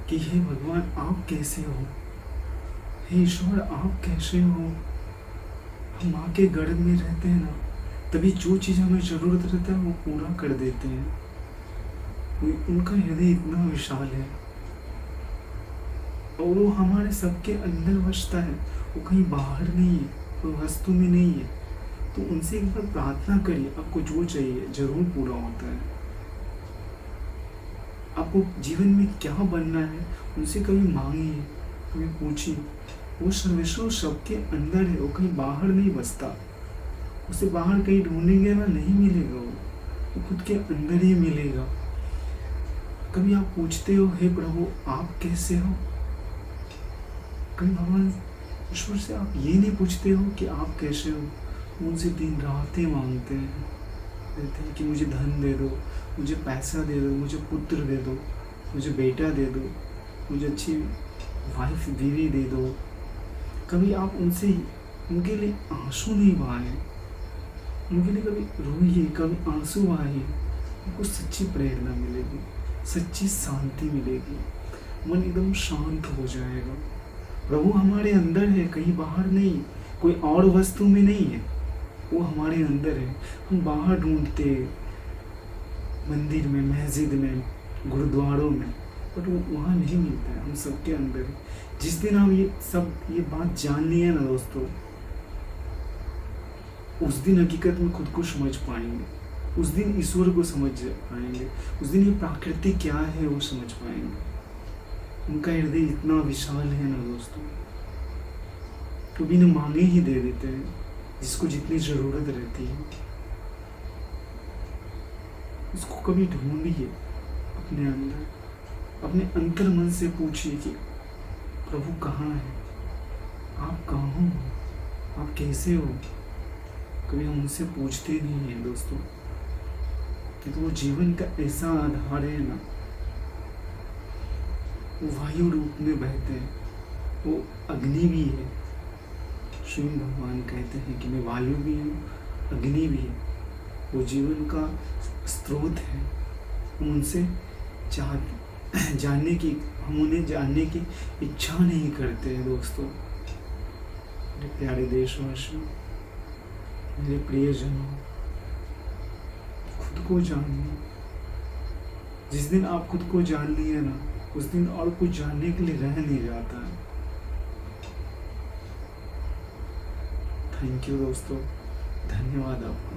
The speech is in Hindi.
कि हे भगवान आप कैसे हो, हे ईश्वर आप कैसे हो। हम माँ के गर्भ में रहते हैं ना, तभी जो चीज़ हमें ज़रूरत रहता है वो पूरा कर देते हैं। उनका हृदय इतना विशाल है और वो हमारे सबके अंदर बसता है, वो कहीं बाहर नहीं है, कोई वस्तु में नहीं है। तो उनसे एक बार प्रार्थना करिए, आपको जो चाहिए जरूर पूरा होता है। आपको जीवन में क्या बनना है उनसे कभी मांगिए, कभी पूछिए। वो सर्वेश्वर सबके अंदर है, वो कहीं बाहर नहीं बसता। उसे बाहर कहीं ढूंढेंगे ना, नहीं मिलेगा। वो खुद के अंदर ही मिलेगा। कभी आप पूछते हो हे प्रभु आप कैसे हो? कभी भगवान ईश्वर से आप ये नहीं पूछते हो कि आप कैसे हो? उनसे दिन रातें मांगते हैं, कहते हैं कि मुझे धन दे दो, मुझे पैसा दे दो, मुझे पुत्र दे दो, मुझे बेटा दे दो, मुझे अच्छी वाइफ बीवी दे दो। कभी आप उनसे उनके लिए आंसू नहीं बहाए, उनके लिए कभी रोइए, कभी आंसू बहाइए। आपको सच्ची प्रेरणा मिलेगी, सच्ची शांति मिलेगी, मन एकदम शांत हो जाएगा। प्रभु हमारे अंदर है, कहीं बाहर नहीं, कोई और वस्तु में नहीं है, वो हमारे अंदर है। हम बाहर ढूंढते, मंदिर में, मस्जिद में, गुरुद्वारों में, बट वो वहाँ नहीं मिलता है, हम सबके अंदर है। जिस दिन हम ये बात जान लिए ना दोस्तों, उस दिन हकीकत में खुद को समझ पाएंगे, उस दिन ईश्वर को समझ पाएंगे, उस दिन ये प्रकृति क्या है वो समझ पाएंगे। उनका हृदय इतना विशाल है ना दोस्तों, तो बिना मांगे ही दे देते हैं जिसको जितनी जरूरत रहती है। उसको कभी ढूंढिए अपने अंदर, अपने अंतर मन से पूछिए कि प्रभु कहाँ है, आप कहाँ हो, आप कैसे हो। कभी हम उनसे पूछते नहीं हैं दोस्तों। तो वो जीवन का ऐसा आधार है ना, वो वायु रूप में बहते हैं, वो अग्नि भी है। स्वयं भगवान कहते हैं कि मैं वायु भी हूँ, अग्नि भी है। वो जीवन का स्रोत है। हम उनसे जानने की, हम उन्हें जानने की इच्छा नहीं करते हैं दोस्तों। मेरे प्यारे देशवासियों, मेरे प्रियजनों, खुद को जानिए। जिस दिन आप खुद को जान लिए ना, उस दिन और कुछ जानने के लिए रह नहीं जाता है। थैंक यू दोस्तों, धन्यवाद आपका।